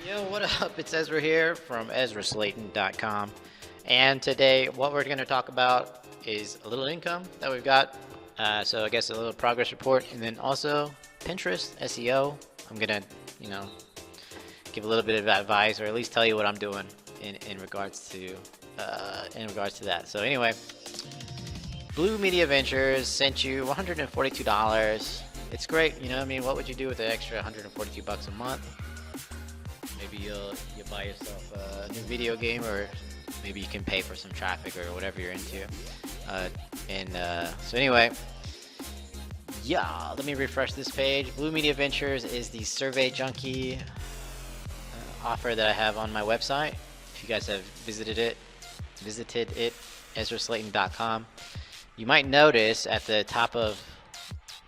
Yo, what up? It's Ezra here from EzraSlayton.com. And today, what we're going to talk about is a little income that we've got. So I guess a little progress report, and then also Pinterest, SEO. I'm going to, give a little bit of advice, or at least tell you what I'm doing in regards to that. So anyway, Blue Media Ventures sent you $142. It's great, you know. I mean, what would you do with the extra 142 bucks a month? Maybe you'll buy yourself a new video game, or maybe you can pay for some traffic or whatever you're into. So anyway, yeah, let me refresh this page. Blue Media Ventures is the Survey Junkie offer that I have on my website. If you guys have visited it, EzraSlayton.com. You might notice at the top of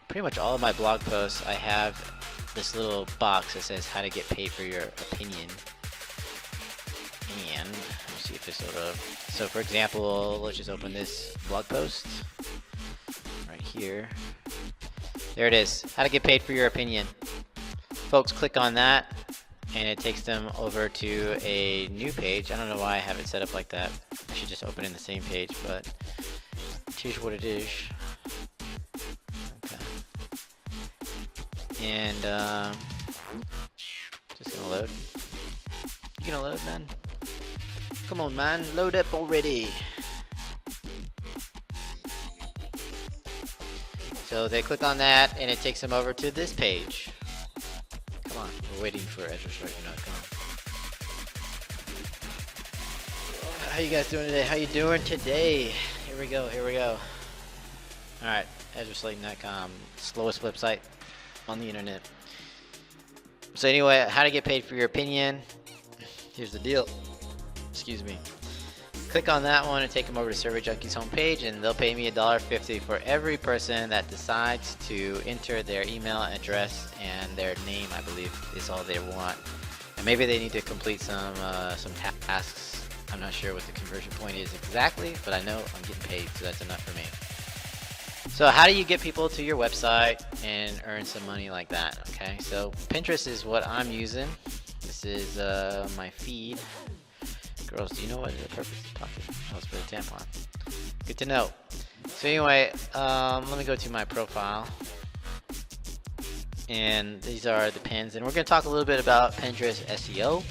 pretty much all of my blog posts, I have this little box that says how to get paid for your opinion. And let's see if this will. So for example, let's just open this blog post right here. There it is, how to get paid for your opinion. Folks click on that and it takes them over to a new page. I don't know why I have it set up like that. I should just open in the same page, but here's what it is. And just gonna load. You gonna load, man? Come on, man, load up already. So they click on that and it takes them over to this page. Come on, we're waiting for EzraSlayton.com. How you guys doing today? How you doing today? Here we go, here we go. Alright, EzraSlayton.com, slowest website on the internet. So anyway, how to get paid for your opinion. Here's the deal. Excuse me. Click on that one and take them over to Survey Junkie's homepage, and they'll pay me $1.50 for every person that decides to enter their email address and their name. I believe is all they want. And maybe they need to complete some tasks. I'm not sure what the conversion point is exactly, but I know I'm getting paid, so that's enough for me. So how do you get people to your website and earn some money like that? Okay, so Pinterest is what I'm using. This is my feed. Girls, do you know what the purpose of talking? Oh, it's for the tampon. Good to know. So anyway, let me go to my profile. And these are the pins. And we're going to talk a little bit about Pinterest SEO.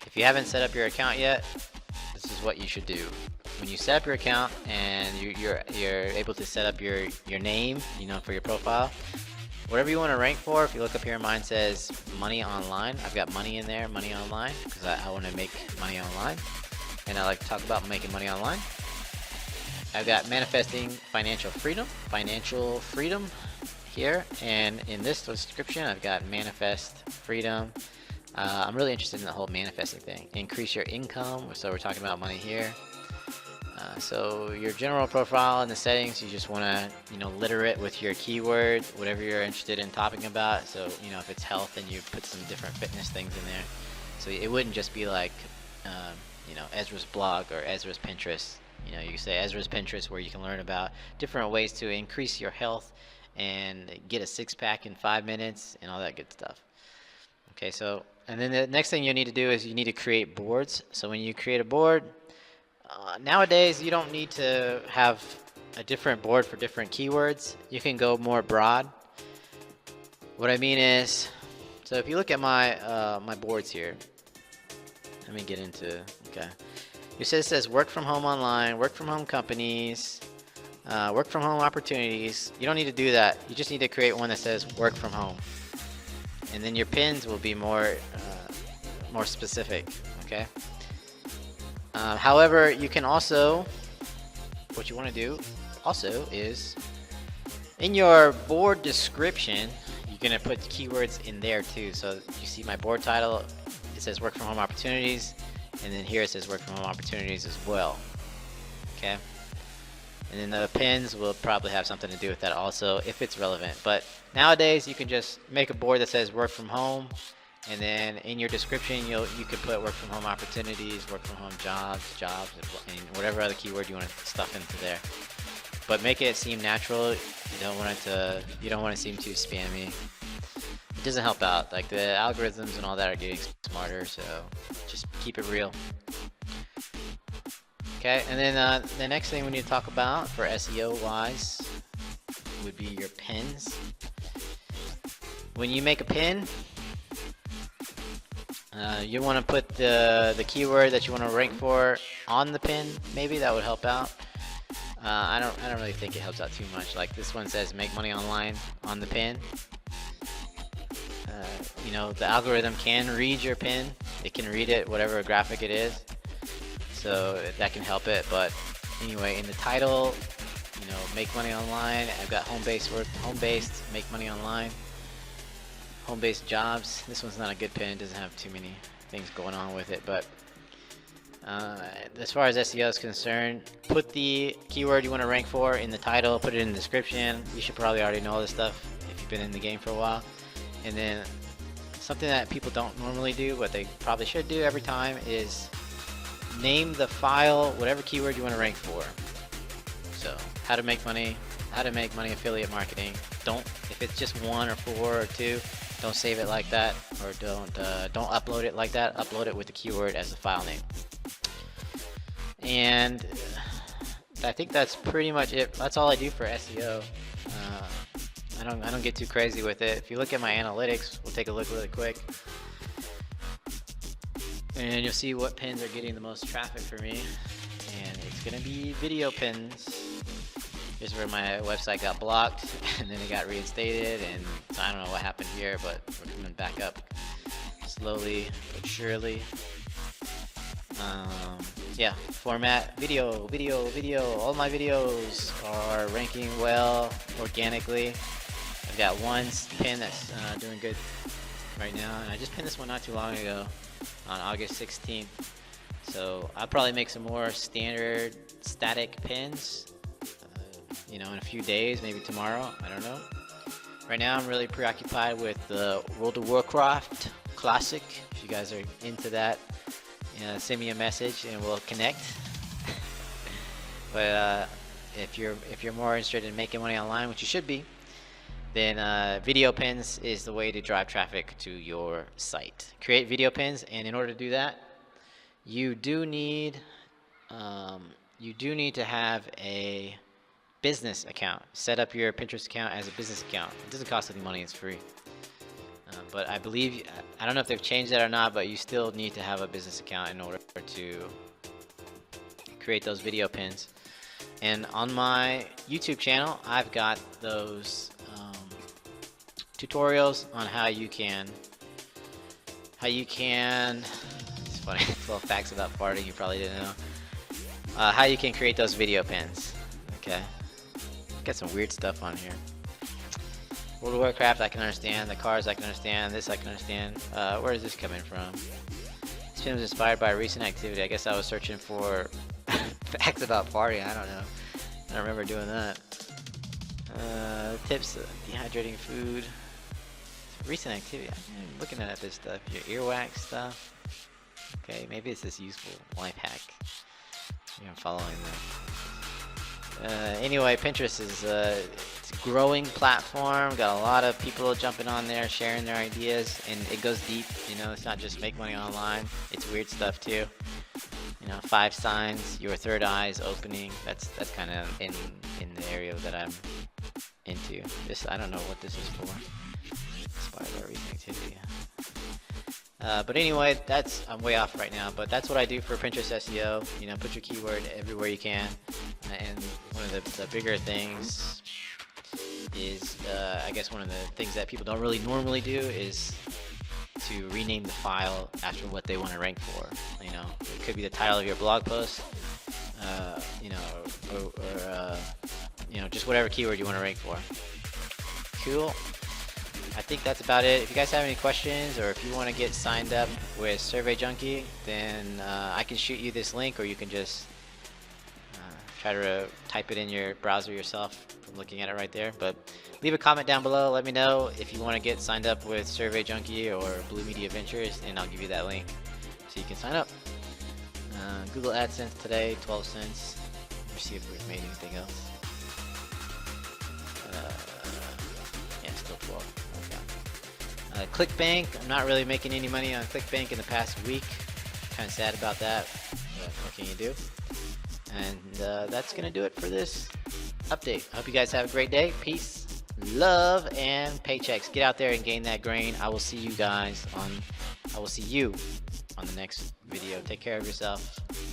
If you haven't set up your account yet, this is what you should do. When you set up your account and you're able to set up your name, for your profile, whatever you want to rank for. If you look up here, mine says money online. I've got money in there, money online, because I want to make money online, and I like to talk about making money online. I've got manifesting financial freedom here, and in this description, I've got manifest freedom. I'm really interested in the whole manifesting thing. Increase your income, so we're talking about money here. So your general profile in the settings, you just want to, litter it with your keyword, whatever you're interested in talking about. So, if it's health, then you put some different fitness things in there. So it wouldn't just be like, Ezra's blog or Ezra's Pinterest. You can say Ezra's Pinterest, where you can learn about different ways to increase your health and get a six-pack in 5 minutes and all that good stuff. Okay, so, and then the next thing you need to do is you need to create boards. So when you create a board, nowadays you don't need to have a different board for different keywords. You can go more broad. What I mean is, so if you look at my my boards here, let me get into, okay. It says work from home online, work from home companies, work from home opportunities. You don't need to do that. You just need to create one that says work from home, and then your pins will be more specific. Okay. However, you can also, what you want to do also is, in your board description, you're going to put keywords in there too. So you see my board title, it says work from home opportunities, and then here it says work from home opportunities as well. Okay. And then the pins will probably have something to do with that also, if it's relevant. But nowadays you can just make a board that says work from home, and then in your description you could put work from home opportunities, work from home jobs, and whatever other keyword you want to stuff into there. But make it seem natural. You don't want it to seem too spammy. doesn't help out. Like the algorithms and all that are getting smarter, so just keep it real. Okay, and then the next thing we need to talk about for SEO wise would be your pins. When you make a pin, you want to put the keyword that you want to rank for on the pin. Maybe that would help out. I don't really think it helps out too much. Like this one says make money online on the pin. You know, the algorithm can read your pin. It can read it, whatever graphic it is. So that can help it. But anyway, in the title, you know, make money online. I've got home-based, make money online. Home-based jobs. This one's not a good pin. It doesn't have too many things going on with it. But as far as SEO is concerned, put the keyword you want to rank for in the title. Put it in the description. You should probably already know this stuff if you've been in the game for a while. And then something that people don't normally do, but they probably should do every time, is name the file, whatever keyword you want to rank for. So how to make money affiliate marketing. If it's just 1 or 4 or 2, don't save it like that, or don't upload it like that. Upload it with the keyword as the file name. And I think that's pretty much it. That's all I do for SEO. I don't get too crazy with it. If you look at my analytics, we'll take a look really quick, and you'll see what pins are getting the most traffic for me. And it's gonna be video pins. Here's where my website got blocked, and then it got reinstated, and I don't know what happened here, but we're coming back up slowly but surely. Yeah, format, video. All my videos are ranking well organically. I've got one pin that's doing good right now, and I just pinned this one not too long ago on August 16th. So I'll probably make some more standard static pins, you know, in a few days, maybe tomorrow. I don't know. Right now I'm really preoccupied with the World of Warcraft Classic. If you guys are into that, send me a message and we'll connect. But if you're more interested in making money online, which you should be, then video pins is the way to drive traffic to your site. Create video pins, and in order to do that, you do need to have a business account. Set up your Pinterest account as a business account. It doesn't cost any money, it's free. But I believe, I don't know if they've changed that or not, but you still need to have a business account in order to create those video pins. And on my YouTube channel, I've got those tutorials on how you can, it's funny, 12 facts about farting you probably didn't know, how you can create those video pins. Okay, got some weird stuff on here. World of Warcraft I can understand, the cars I can understand, this I can understand. Where is this coming from? This film was inspired by a recent activity. I guess I was searching for facts about farting. I don't know. I don't remember doing that. Tips, dehydrating food. Recent activity. I'm looking at this stuff. Your earwax stuff. Okay, maybe it's this useful life hack. I'm following that. Anyway, Pinterest is it's a growing platform. Got a lot of people jumping on there, sharing their ideas, and it goes deep. You know, it's not just make money online. It's weird stuff too. You know, 5 signs your third eye is opening. That's kind of in the area that I'm into. This, I don't know what this is for. Inspired by recent activity. But anyway, I'm way off right now, but that's what I do for Pinterest SEO. You know, put your keyword everywhere you can. And one of the bigger things is, I guess one of the things that people don't really normally do is to rename the file after what they want to rank for. You know, it could be the title of your blog post, you know, or you know, just whatever keyword you want to rank for. Cool. I think that's about it. If you guys have any questions, or if you want to get signed up with Survey Junkie, then I can shoot you this link, or you can just try to type it in your browser yourself from looking at it right there. But leave a comment down below. Let me know if you want to get signed up with Survey Junkie or Blue Media Ventures, and I'll give you that link so you can sign up. Google AdSense today, 12 cents. Let's see if we've made anything else. Yeah, still 12. ClickBank, I'm not really making any money on ClickBank in the past week. Kind of sad about that, but what can you do? And that's gonna do it for this update. I hope you guys have a great day. Peace, love, and paychecks. Get out there and gain that grain. I will see you on the next video. Take care of yourself.